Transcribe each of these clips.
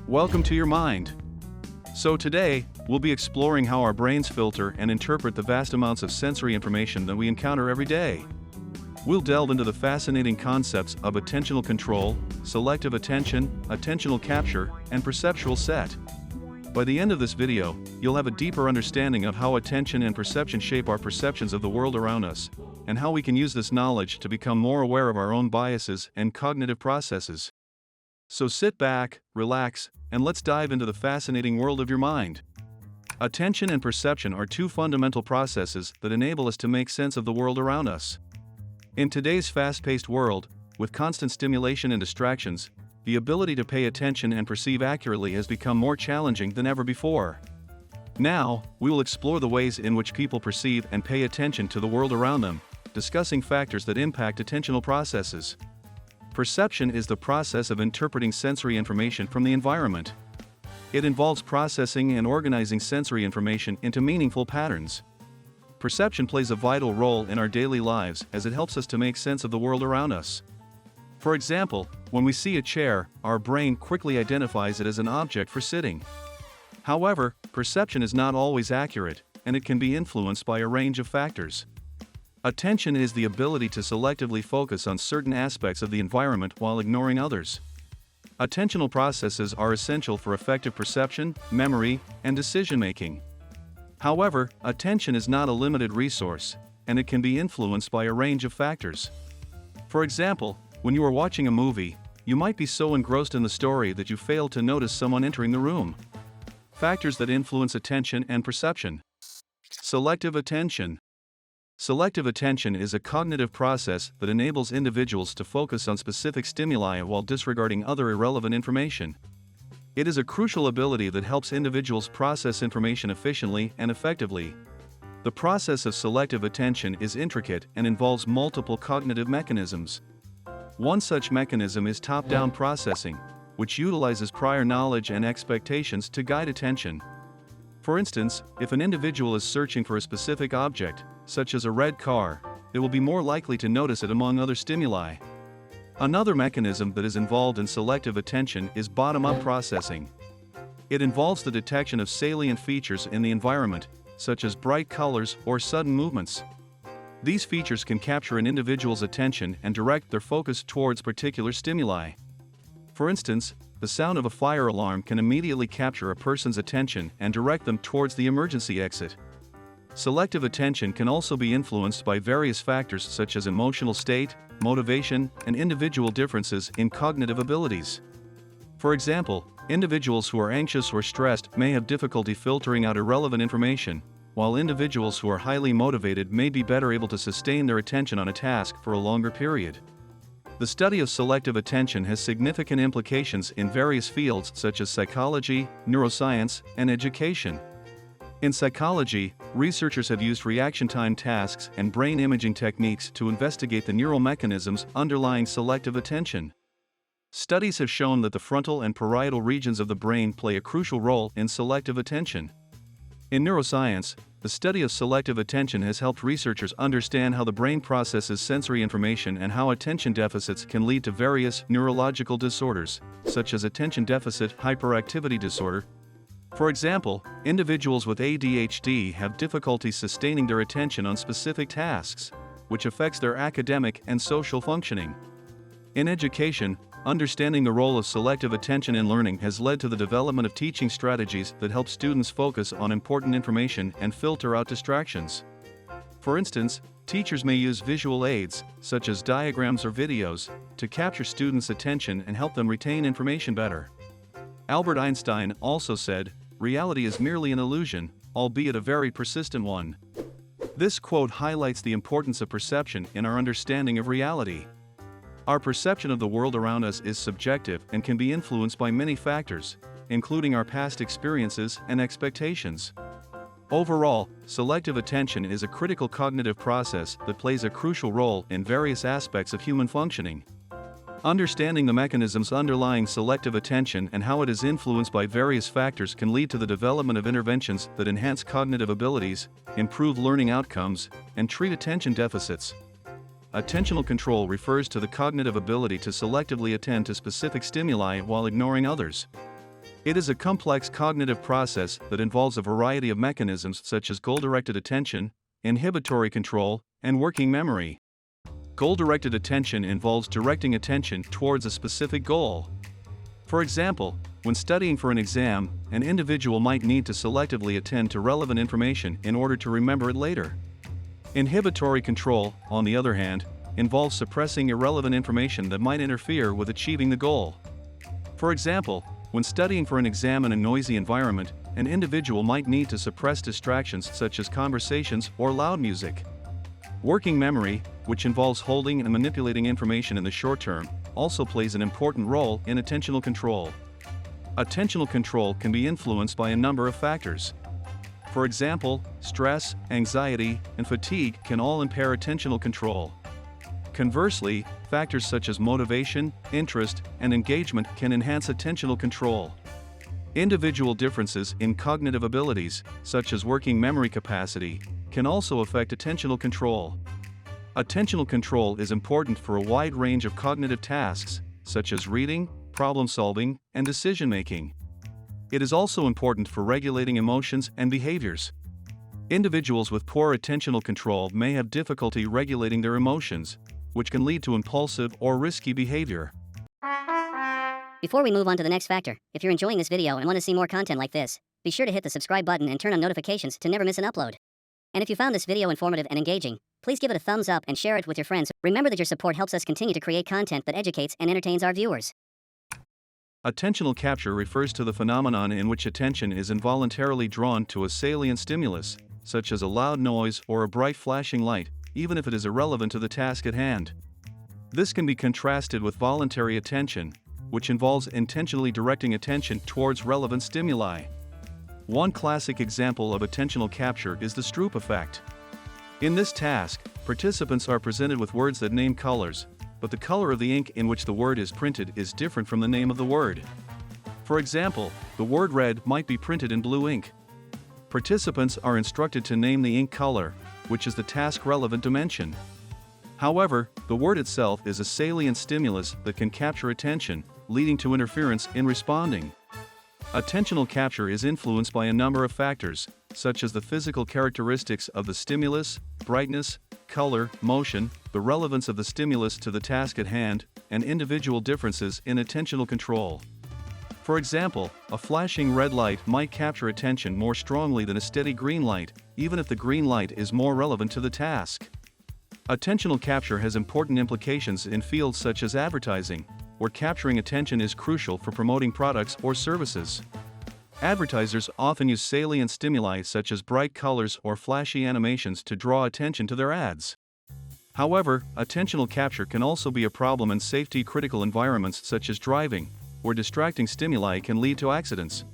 Welcome to your mind. So today, we'll be exploring how our brains filter and interpret the vast amounts of sensory information that we encounter every day. We'll delve into the fascinating concepts of attentional control, selective attention, attentional capture, and perceptual set. By the end of this video, you'll have a deeper understanding of how attention and perception shape our perceptions of the world around us, and how we can use this knowledge to become more aware of our own biases and cognitive processes. So sit back, relax, and let's dive into the fascinating world of your mind. Attention and perception are two fundamental processes that enable us to make sense of the world around us. In today's fast-paced world, with constant stimulation and distractions, the ability to pay attention and perceive accurately has become more challenging than ever before. Now, we will explore the ways in which people perceive and pay attention to the world around them, discussing factors that impact attentional processes. Perception is the process of interpreting sensory information from the environment. It involves processing and organizing sensory information into meaningful patterns. Perception plays a vital role in our daily lives as it helps us to make sense of the world around us. For example, when we see a chair, our brain quickly identifies it as an object for sitting. However, perception is not always accurate, and it can be influenced by a range of factors. Attention is the ability to selectively focus on certain aspects of the environment while ignoring others. Attentional processes are essential for effective perception, memory, and decision-making. However, attention is not a limited resource, and it can be influenced by a range of factors. For example, when you are watching a movie, you might be so engrossed in the story that you fail to notice someone entering the room. Factors that influence attention and perception. Selective attention. Selective attention is a cognitive process that enables individuals to focus on specific stimuli while disregarding other irrelevant information. It is a crucial ability that helps individuals process information efficiently and effectively. The process of selective attention is intricate and involves multiple cognitive mechanisms. One such mechanism is top-down processing, which utilizes prior knowledge and expectations to guide attention. For instance, if an individual is searching for a specific object, such as a red car, they will be more likely to notice it among other stimuli. Another mechanism that is involved in selective attention is bottom-up processing. It involves the detection of salient features in the environment, such as bright colors or sudden movements. These features can capture an individual's attention and direct their focus towards particular stimuli. For instance, the sound of a fire alarm can immediately capture a person's attention and direct them towards the emergency exit. Selective attention can also be influenced by various factors such as emotional state, motivation, and individual differences in cognitive abilities. For example, individuals who are anxious or stressed may have difficulty filtering out irrelevant information, while individuals who are highly motivated may be better able to sustain their attention on a task for a longer period. The study of selective attention has significant implications in various fields such as psychology, neuroscience, and education. In psychology, researchers have used reaction time tasks and brain imaging techniques to investigate the neural mechanisms underlying selective attention. Studies have shown that the frontal and parietal regions of the brain play a crucial role in selective attention. In neuroscience, the study of selective attention has helped researchers understand how the brain processes sensory information and how attention deficits can lead to various neurological disorders, such as attention deficit hyperactivity disorder. For example, individuals with ADHD have difficulty sustaining their attention on specific tasks, which affects their academic and social functioning. In education, understanding the role of selective attention in learning has led to the development of teaching strategies that help students focus on important information and filter out distractions. For instance, teachers may use visual aids, such as diagrams or videos, to capture students' attention and help them retain information better. Albert Einstein also said, "Reality is merely an illusion, albeit a very persistent one." This quote highlights the importance of perception in our understanding of reality. Our perception of the world around us is subjective and can be influenced by many factors, including our past experiences and expectations. Overall, selective attention is a critical cognitive process that plays a crucial role in various aspects of human functioning. Understanding the mechanisms underlying selective attention and how it is influenced by various factors can lead to the development of interventions that enhance cognitive abilities, improve learning outcomes, and treat attention deficits. Attentional control refers to the cognitive ability to selectively attend to specific stimuli while ignoring others. It is a complex cognitive process that involves a variety of mechanisms such as goal-directed attention, inhibitory control, and working memory. Goal-directed attention involves directing attention towards a specific goal. For example, when studying for an exam, an individual might need to selectively attend to relevant information in order to remember it later. Inhibitory control, on the other hand, involves suppressing irrelevant information that might interfere with achieving the goal. For example, when studying for an exam in a noisy environment, an individual might need to suppress distractions such as conversations or loud music. Working memory, which involves holding and manipulating information in the short term, also plays an important role in attentional control. Attentional control can be influenced by a number of factors. For example, stress, anxiety, and fatigue can all impair attentional control. Conversely, factors such as motivation, interest, and engagement can enhance attentional control. Individual differences in cognitive abilities, such as working memory capacity, can also affect attentional control. Attentional control is important for a wide range of cognitive tasks, such as reading, problem-solving, and decision-making. It is also important for regulating emotions and behaviors. Individuals with poor attentional control may have difficulty regulating their emotions, which can lead to impulsive or risky behavior. Before we move on to the next factor, if you're enjoying this video and want to see more content like this, be sure to hit the subscribe button and turn on notifications to never miss an upload. And if you found this video informative and engaging, please give it a thumbs up and share it with your friends. Remember that your support helps us continue to create content that educates and entertains our viewers. Attentional capture refers to the phenomenon in which attention is involuntarily drawn to a salient stimulus, such as a loud noise or a bright flashing light, even if it is irrelevant to the task at hand. This can be contrasted with voluntary attention, which involves intentionally directing attention towards relevant stimuli. One classic example of attentional capture is the Stroop effect. In this task, participants are presented with words that name colors, but the color of the ink in which the word is printed is different from the name of the word. For example, the word red might be printed in blue ink. Participants are instructed to name the ink color, which is the task-relevant dimension. However, the word itself is a salient stimulus that can capture attention, leading to interference in responding. Attentional capture is influenced by a number of factors, such as the physical characteristics of the stimulus, brightness, color, motion, the relevance of the stimulus to the task at hand, and individual differences in attentional control. For example, a flashing red light might capture attention more strongly than a steady green light, even if the green light is more relevant to the task. Attentional capture has important implications in fields such as advertising, where capturing attention is crucial for promoting products or services. Advertisers often use salient stimuli such as bright colors or flashy animations to draw attention to their ads. However, attentional capture can also be a problem in safety-critical environments such as driving, where distracting stimuli can lead to accidents.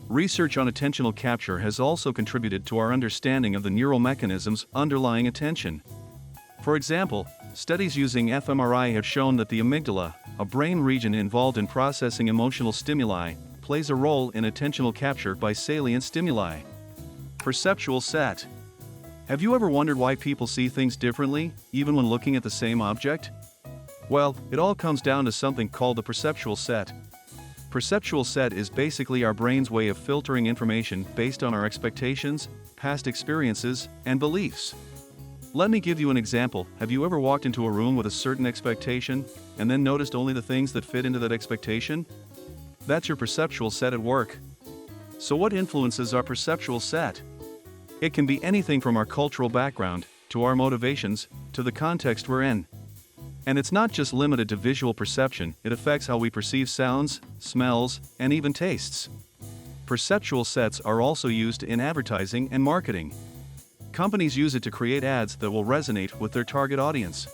Research on attentional capture has also contributed to our understanding of the neural mechanisms underlying attention. For example, studies using fMRI have shown that the amygdala, a brain region involved in processing emotional stimuli, plays a role in attentional capture by salient stimuli. Perceptual set. Have you ever wondered why people see things differently, even when looking at the same object? Well, it all comes down to something called the perceptual set. Perceptual set is basically our brain's way of filtering information based on our expectations, past experiences, and beliefs. Let me give you an example. Have you ever walked into a room with a certain expectation, and then noticed only the things that fit into that expectation? That's your perceptual set at work. So what influences our perceptual set? It can be anything from our cultural background, to our motivations, to the context we're in. And it's not just limited to visual perception, it affects how we perceive sounds, smells, and even tastes. Perceptual sets are also used in advertising and marketing. Companies use it to create ads that will resonate with their target audience.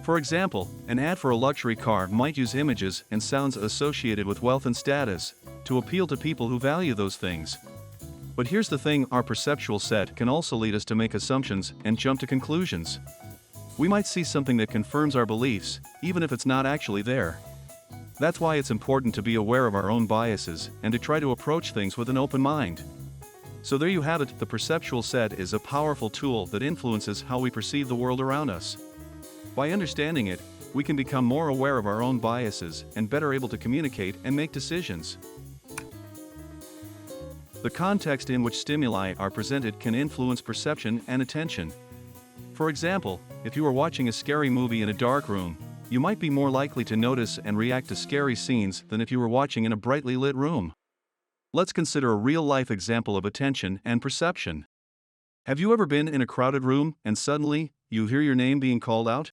For example, an ad for a luxury car might use images and sounds associated with wealth and status to appeal to people who value those things. But here's the thing, our perceptual set can also lead us to make assumptions and jump to conclusions. We might see something that confirms our beliefs, even if it's not actually there. That's why it's important to be aware of our own biases and to try to approach things with an open mind. So there you have it, the perceptual set is a powerful tool that influences how we perceive the world around us. By understanding it, we can become more aware of our own biases and better able to communicate and make decisions. The context in which stimuli are presented can influence perception and attention. For example, if you are watching a scary movie in a dark room, you might be more likely to notice and react to scary scenes than if you were watching in a brightly lit room. Let's consider a real-life example of attention and perception. Have you ever been in a crowded room and suddenly, you hear your name being called out?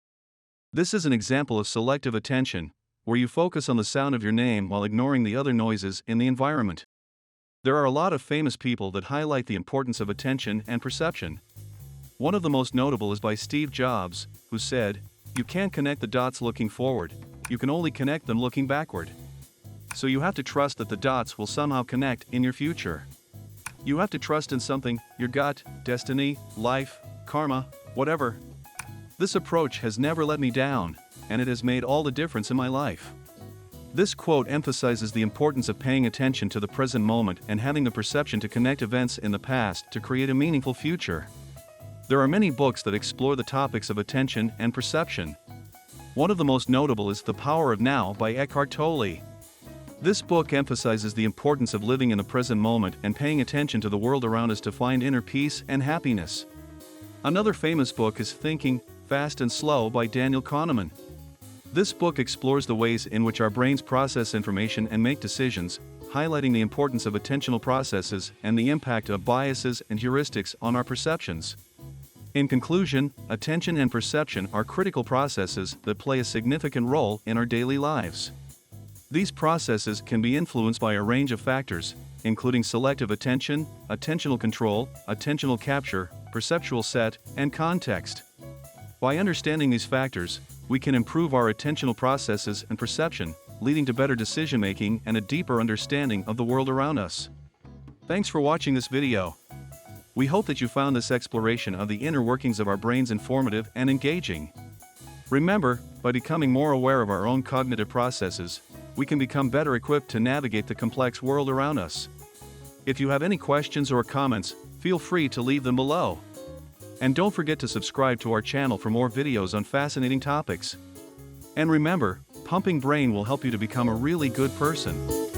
This is an example of selective attention, where you focus on the sound of your name while ignoring the other noises in the environment. There are a lot of famous people that highlight the importance of attention and perception. One of the most notable is by Steve Jobs, who said, "You can't connect the dots looking forward, you can only connect them looking backward." So you have to trust that the dots will somehow connect in your future. You have to trust in something, your gut, destiny, life, karma, whatever. This approach has never let me down, and it has made all the difference in my life. This quote emphasizes the importance of paying attention to the present moment and having the perception to connect events in the past to create a meaningful future. There are many books that explore the topics of attention and perception. One of the most notable is The Power of Now by Eckhart Tolle. This book emphasizes the importance of living in the present moment and paying attention to the world around us to find inner peace and happiness. Another famous book is Thinking, Fast and Slow by Daniel Kahneman. This book explores the ways in which our brains process information and make decisions, highlighting the importance of attentional processes and the impact of biases and heuristics on our perceptions. In conclusion, attention and perception are critical processes that play a significant role in our daily lives. These processes can be influenced by a range of factors, including selective attention, attentional control, attentional capture, perceptual set, and context. By understanding these factors, we can improve our attentional processes and perception, leading to better decision-making and a deeper understanding of the world around us. Thanks for watching this video. We hope that you found this exploration of the inner workings of our brains informative and engaging. Remember, by becoming more aware of our own cognitive processes, we can become better equipped to navigate the complex world around us. If you have any questions or comments, feel free to leave them below. And don't forget to subscribe to our channel for more videos on fascinating topics. And remember, pumping brain will help you to become a really good person.